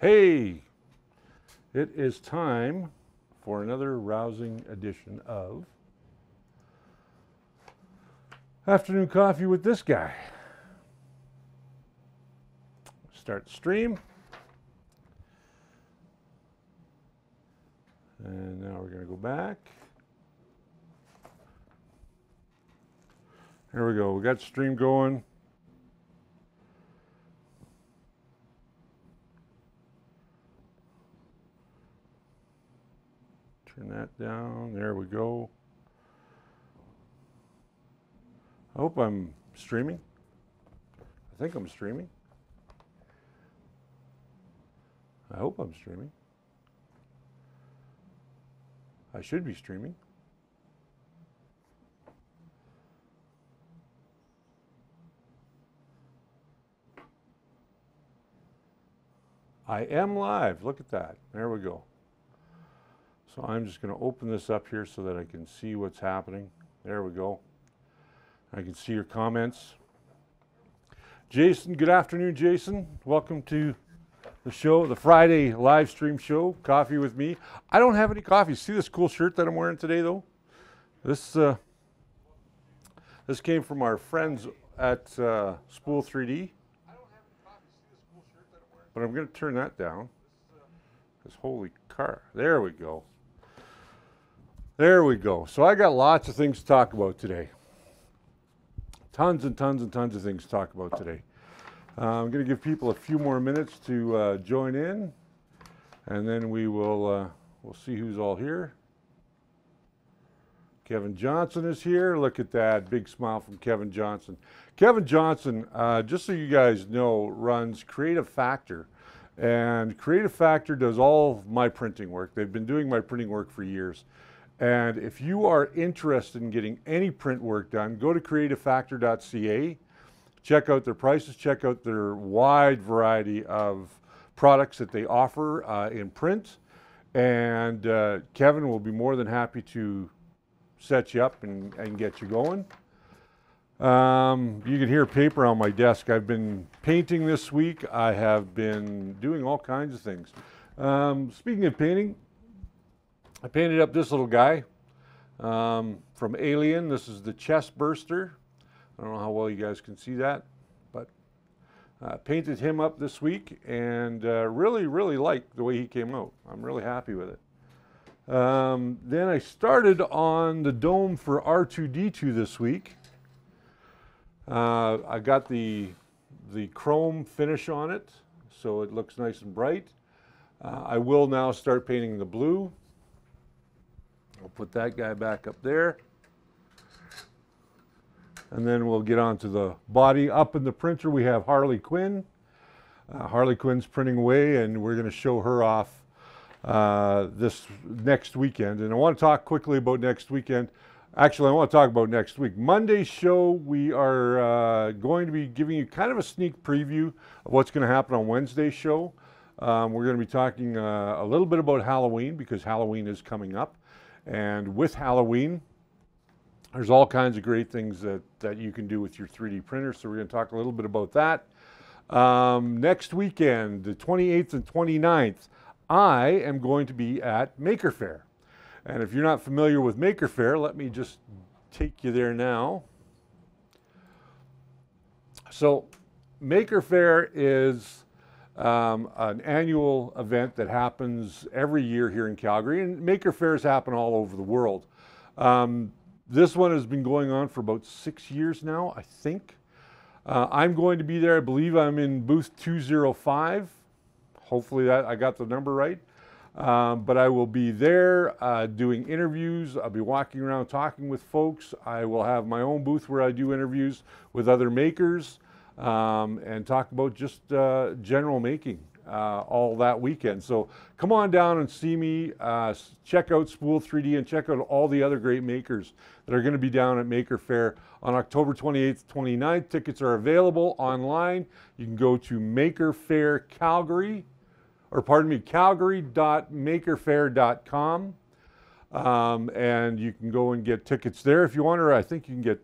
Hey, it is time for another rousing edition of Afternoon Coffee with this guy. Start the stream. And now we're going to go back. There we go. We got the stream going. Turn that down. There we go. I hope I'm streaming. I think I'm streaming. I hope I'm streaming. I should be streaming. I am live. Look at that. There we go. So I'm just going to open this up here so that I can see what's happening. There we go. I can see your comments. Jason, good afternoon, Jason. Welcome to the show, the Friday live stream show, Coffee with me. I don't have any coffee. See this cool shirt that I'm wearing today, though? This came from our friends at Spool 3D. But I'm going to turn that down. Because holy car. There we go. There we go. So I got lots of things to talk about today. Tons and tons and tons of things to talk about today. I'm going to give people a few more minutes to join in, and then we will we'll see who's all here. Kevin Johnson is here. Look at that big smile from Kevin Johnson. Kevin Johnson, just so you guys know, runs Creative Factor, and Creative Factor does all of my printing work. They've been doing my printing work for years. And if you are interested in getting any print work done, go to creativefactor.ca, check out their prices, check out their wide variety of products that they offer in print. And Kevin will be more than happy to set you up and get you going. You can hear paper on my desk. I've been painting this week. I have been doing all kinds of things. Speaking of painting, I painted up this little guy from Alien. This is the chest burster. I don't know how well you guys can see that, but painted him up this week and really like the way he came out. I'm really happy with it. Then I started on the dome for R2-D2 this week. I got the chrome finish on it, so it looks nice and bright. I will now start painting the blue. I'll put that guy back up there. And then we'll get on to the body. Up in the printer we have Harley Quinn. Harley Quinn's printing away, and we're going to show her off this next weekend. And I want to talk quickly about next weekend. Actually, I want to talk about next week. Monday's show, we are going to be giving you kind of a sneak preview of what's going to happen on Wednesday's show. We're going to be talking a little bit about Halloween, because Halloween is coming up. And with Halloween, there's all kinds of great things that you can do with your 3D printer. So we're going to talk a little bit about that. Next weekend, the 28th and 29th, I am going to be at Maker Faire. And if you're not familiar with Maker Faire, let me just take you there now. So Maker Faire is an annual event that happens every year here in Calgary, and Maker Fairs happen all over the world. This one has been going on for about 6 years now, I think. I'm going to be there. I believe I'm in booth 205. Hopefully that I got the number right. But I will be there doing interviews. I'll be walking around talking with folks. I will have my own booth where I do interviews with other makers and talk about just general making all that weekend. So come on down and see me. Check out Spool 3D and check out all the other great makers that are going to be down at Maker Faire on October 28th, 29th. Tickets are available online. You can go to Maker Faire Calgary, or pardon me, calgary.makerfaire.com. And you can go and get tickets there if you want, or I think you can get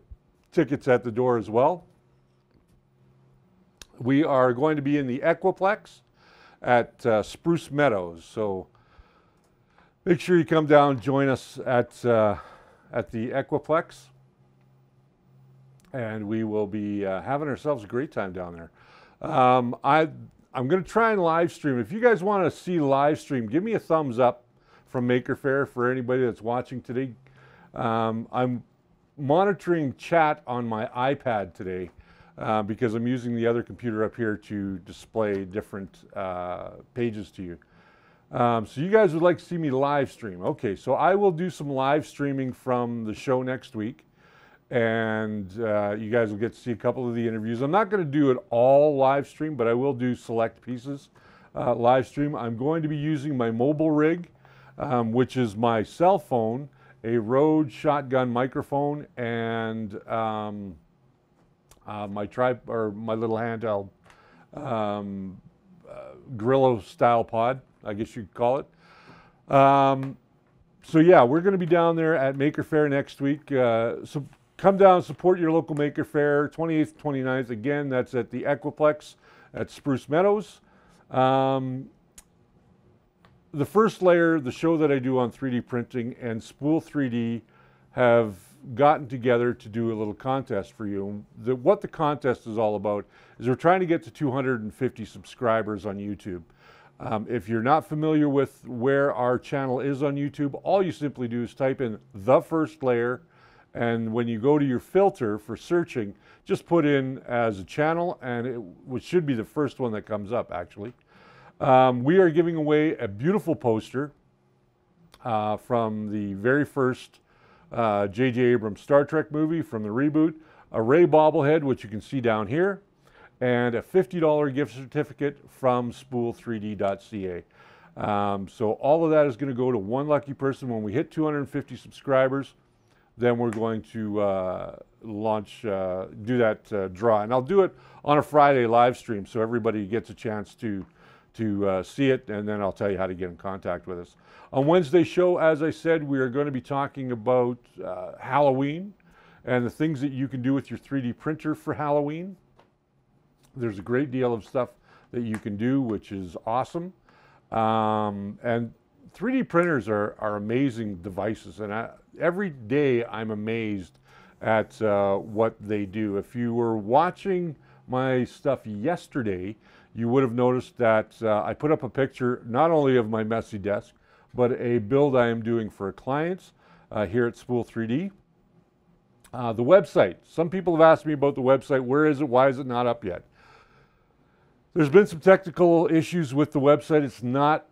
tickets at the door as well. We are going to be in the Equiplex, at Spruce Meadows. So make sure you come down, join us at the Equiplex, and we will be having ourselves a great time down there. I'm going to try and live stream. If you guys want to see live stream, give me a thumbs up from Maker Faire for anybody that's watching today. I'm monitoring chat on my iPad today because I'm using the other computer up here to display different pages to you. So you guys would like to see me live stream. Okay, so I will do some live streaming from the show next week, and you guys will get to see a couple of the interviews. I'm not going to do it all live stream, but I will do select pieces live stream. I'm going to be using my mobile rig, which is my cell phone, a Rode shotgun microphone, and my little handheld Gorilla style pod, I guess you'd call it. So yeah, we're going to be down there at Maker Faire next week. So come down, support your local Maker Faire, 28th, 29th. Again, that's at the Equiplex at Spruce Meadows. The First Layer, the show that I do on 3D printing, and Spool 3D have gotten together to do a little contest for you. What the contest is all about is we're trying to get to 250 subscribers on YouTube. If you're not familiar with where our channel is on YouTube, all you simply do is type in The First Layer, and when you go to your filter for searching, just put in as a channel, and it should be the first one that comes up, actually. We are giving away a beautiful poster from the very first J.J. Abrams Star Trek movie from the reboot, a Ray bobblehead, which you can see down here, and a $50 gift certificate from spool3d.ca. So all of that is going to go to one lucky person. When we hit 250 subscribers, then we're going to do that draw. And I'll do it on a Friday live stream so everybody gets a chance to see it, and then I'll tell you how to get in contact with us. On Wednesday's show, as I said, we are going to be talking about Halloween and the things that you can do with your 3D printer for Halloween. There's a great deal of stuff that you can do, which is awesome. And 3D printers are amazing devices, and every day I'm amazed at what they do. If you were watching my stuff yesterday, you would have noticed that I put up a picture not only of my messy desk, but a build I am doing for clients here at Spool 3D. The website. Some people have asked me about the website. Where is it? Why is it not up yet? There's been some technical issues with the website. It's not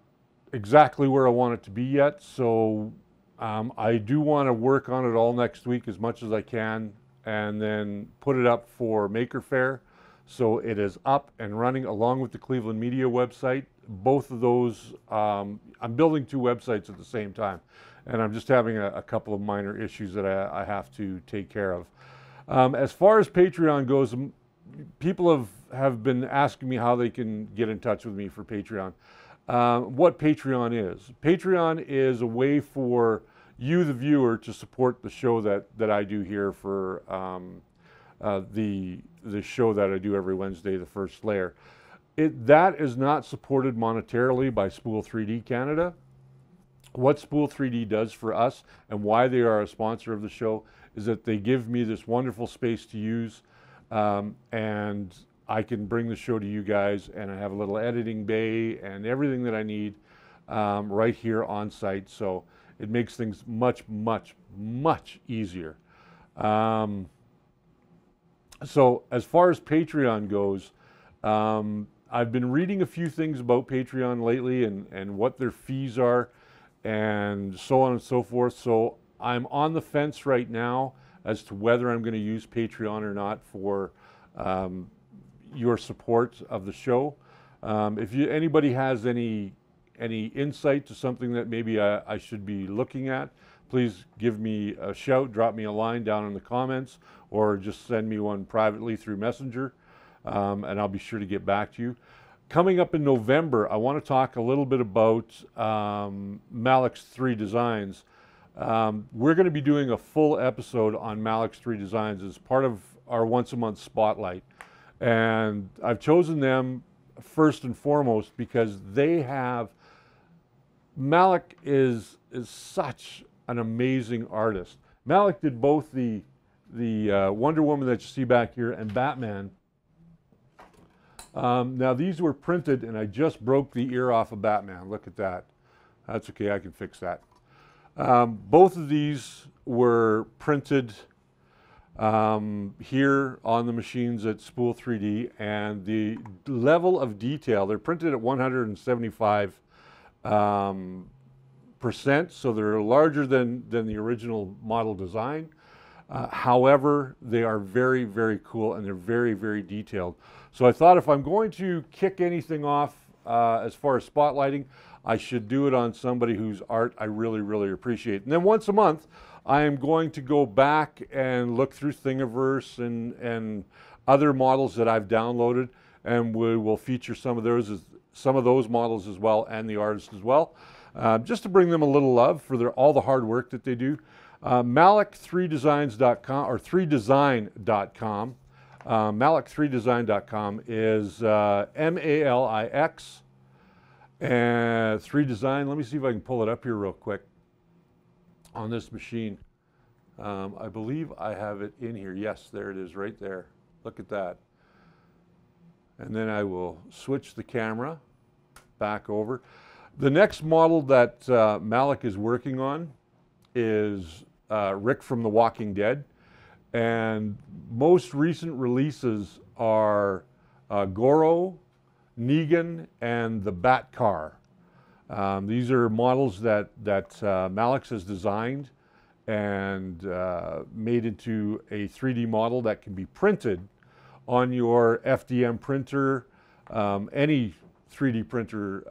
exactly where I want it to be yet, so I do want to work on it all next week as much as I can, and then put it up for Maker Faire. So it is up and running along with the Cleveland Media website. Both of those, I'm building two websites at the same time, and I'm just having a couple of minor issues that I have to take care of. As far as Patreon goes, people have been asking me how they can get in touch with me for Patreon. What Patreon is. Patreon is a way for you, the viewer, to support the show that I do here for the show that I do every Wednesday, The First Layer. That is not supported monetarily by Spool 3D Canada. What Spool 3D does for us and why they are a sponsor of the show is that they give me this wonderful space to use, and I can bring the show to you guys, and I have a little editing bay and everything that I need right here on site. So it makes things much, much, much easier. So as far as Patreon goes, I've been reading a few things about Patreon lately and what their fees are and so on and so forth. So I'm on the fence right now as to whether I'm going to use Patreon or not for your support of the show. If anybody has any insight to something that maybe I should be looking at, please give me a shout, drop me a line down in the comments, or just send me one privately through Messenger, and I'll be sure to get back to you. Coming up in November, I want to talk a little bit about Malix 3 Designs. We're going to be doing a full episode on Malix 3 Designs as part of our once-a-month spotlight. And I've chosen them first and foremost because they have, Malik is such an amazing artist. Malik did both the Wonder Woman that you see back here and Batman. Now these were printed, and I just broke the ear off of Batman. Look at that. That's okay, I can fix that. Both of these were printed here on the machines at Spool 3D, and the level of detail, they're printed at 175 percent, so they're larger than the original model design. However, they are very, very cool, and they're very, very detailed. So I thought if I'm going to kick anything off as far as spotlighting, I should do it on somebody whose art I really, really appreciate. And then once a month, I am going to go back and look through Thingiverse and other models that I've downloaded, and we will feature some of those models as well, and the artists as well, just to bring them a little love for all the hard work that they do. Malik3designs.com or 3design.com. Malik3design.com is M-A-L-I-X and 3design. Let me see if I can pull it up here real quick on this machine. I believe I have it in here. Yes, there it is right there. Look at that. And then I will switch the camera back over. The next model that Malik is working on is Rick from The Walking Dead. And most recent releases are Goro, Negan, and the Bat Car. These are models that Malik has designed and made into a 3D model that can be printed on your FDM printer, any 3D printer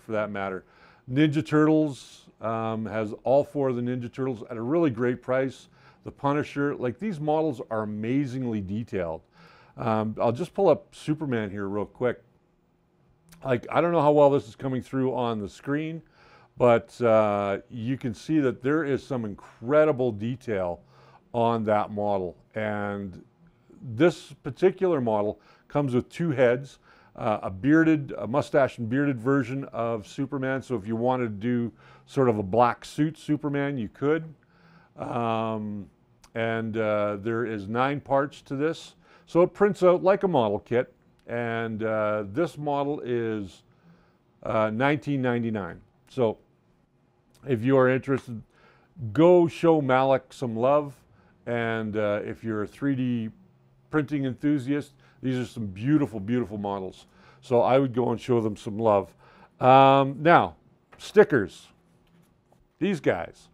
for that matter. Ninja Turtles has all 4 of the Ninja Turtles at a really great price. The Punisher, like these models are amazingly detailed. I'll just pull up Superman here real quick. Like, I don't know how well this is coming through on the screen, but you can see that there is some incredible detail on that model. And this particular model comes with 2 heads, a mustache and bearded version of Superman. So if you wanted to do sort of a black suit Superman, you could. There is 9 parts to this. So it prints out like a model kit. And this model is $19.99. So if you are interested, go show Malik some love. And if you're a 3D printing enthusiast, these are some beautiful, beautiful models. So I would go and show them some love. Now, stickers. These guys,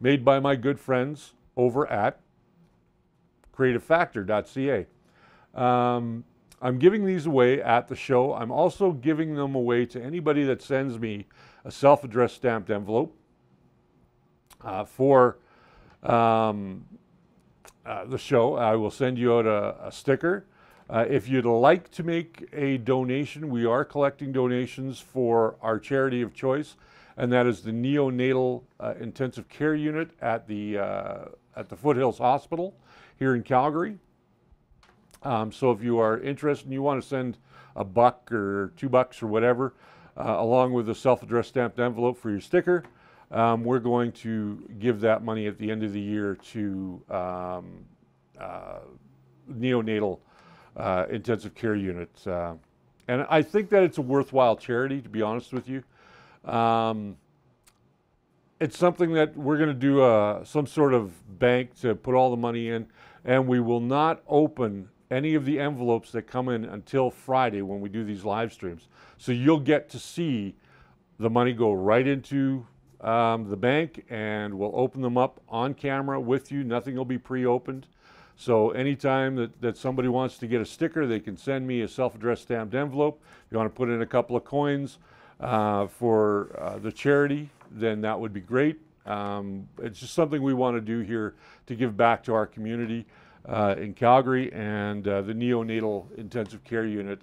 made by my good friends over at creativefactor.ca. I'm giving these away at the show. I'm also giving them away to anybody that sends me a self-addressed stamped envelope for the show. I will send you out a sticker. If you'd like to make a donation, we are collecting donations for our charity of choice, and that is the Neonatal Intensive Care Unit at the Foothills Hospital here in Calgary. So if you are interested and you want to send a buck or $2 or whatever, along with a self-addressed stamped envelope for your sticker, we're going to give that money at the end of the year to Neonatal Intensive Care Unit. And I think that it's a worthwhile charity, to be honest with you. It's something that we're going to do some sort of bank to put all the money in, and we will not open any of the envelopes that come in until Friday when we do these live streams. So you'll get to see the money go right into the bank, and we'll open them up on camera with you. Nothing will be pre-opened. So anytime that somebody wants to get a sticker, they can send me a self-addressed stamped envelope. If you want to put in a couple of coins for the charity, then that would be great. It's just something we want to do here to give back to our community in Calgary, and the Neonatal Intensive Care Unit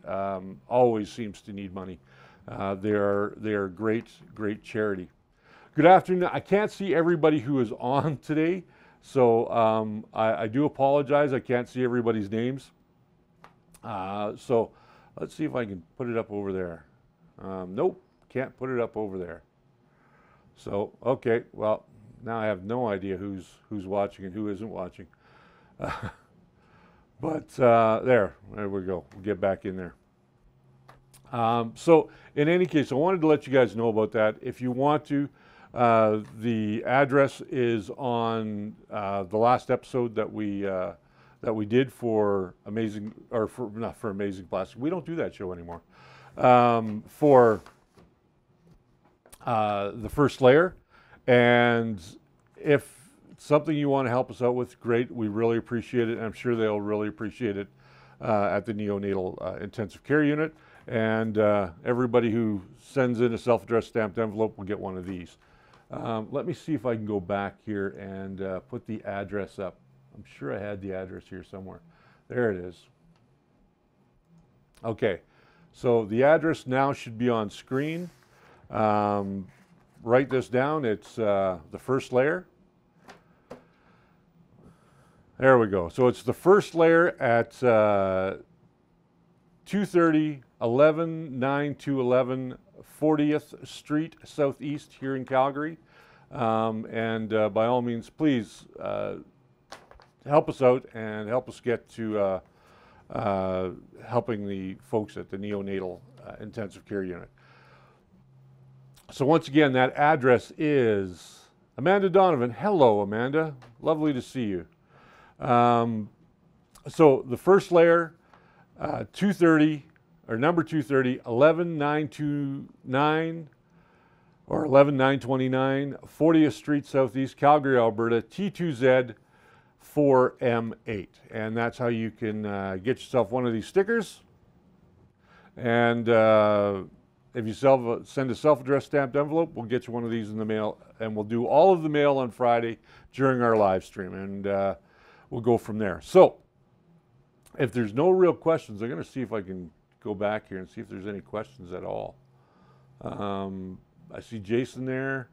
always seems to need money. They are great, great charity. Good afternoon. I can't see everybody who is on today, so I do apologize. I can't see everybody's names. So Let's see if I can put it up over there. Nope, can't put it up over there. So, okay, well, now I have no idea who's watching and who isn't watching. But there we go. We'll get back in there. So in any case, I wanted to let you guys know about that. If you want to, the address is on the last episode that we did for Amazing, or for not for Amazing Plastic. We don't do that show anymore. For the first layer, and if it's something you want to help us out with, great. We really appreciate it. And I'm sure they'll really appreciate it at the neonatal intensive care unit. And everybody who sends in a self-addressed stamped envelope will get one of these. Let me see if I can go back here and put the address up. I'm sure I had the address here somewhere. There it is. Okay, so the address now should be on screen. Write this down. It's the first layer. There we go. So it's the first layer at 230 9211 40th Street Southeast here in Calgary. And by all means, please help us out and help us get to helping the folks at the neonatal intensive care unit. So once again, that address is Amanda Donovan. Hello, Amanda. Lovely to see you. So the first layer, 230, or number 230, 11929 or 11929, 40th Street Southeast, Calgary, Alberta, T2Z 4M8. And that's how you can get yourself one of these stickers. And if you send a self-addressed stamped envelope, we'll get you one of these in the mail. And we'll do all of the mail on Friday during our live stream. And we'll go from there. So if there's no real questions, I'm going to see if I can go back here and see if there's any questions at all. I see Jason there.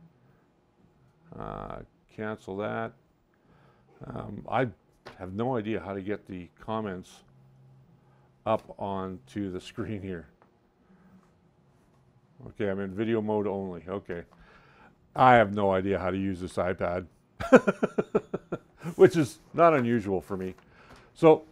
Cancel that. I have no idea how to get the comments up onto the screen here. Okay, I'm in video mode only. Okay. I have no idea how to use this iPad, which is not unusual for me. So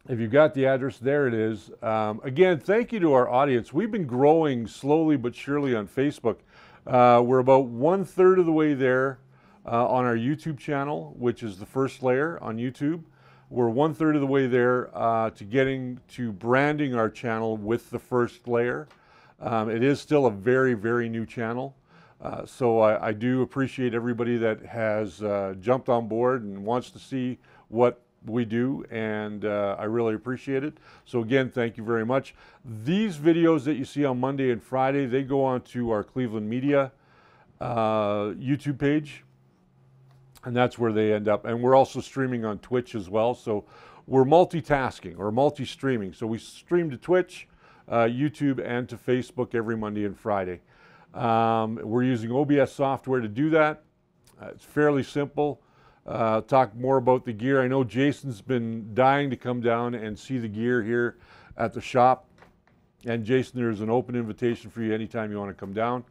if you've got the address, there it is. Again, thank you to our audience. We've been growing slowly but surely on Facebook. We're about 1/3 of the way there on our YouTube channel, which is the first layer on YouTube. We're 1/3 of the way there to getting to branding our channel with the first layer. It is still a very, very new channel. So I do appreciate everybody that has jumped on board and wants to see what we do, and I really appreciate it. So again, thank you very much. These videos that you see on Monday and Friday, they go on to our Cleveland Media YouTube page, and that's where they end up. And we're also streaming on Twitch as well. So we're multitasking or multi-streaming. So we stream to Twitch, YouTube, and to Facebook every Monday and Friday. We're using OBS software to do that. It's fairly simple. Talk more about the gear. I know Jason's been dying to come down and see the gear here at the shop. And Jason, there's an open invitation for you anytime you want to come down.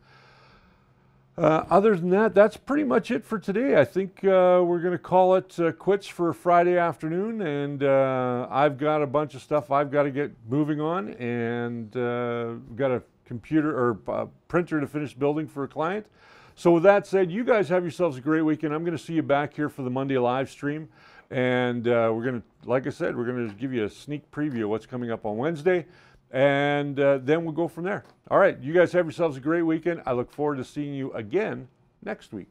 Other than that, that's pretty much it for today. I think we're going to call it quits for Friday afternoon. And I've got a bunch of stuff I've got to get moving on. And we've got a computer or printer to finish building for a client. So with that said, you guys have yourselves a great weekend. I'm going to see you back here for the Monday live stream. And we're going to, like I said, we're going to give you a sneak preview of what's coming up on Wednesday. And then we'll go from there. All right, you guys have yourselves a great weekend. I look forward to seeing you again next week.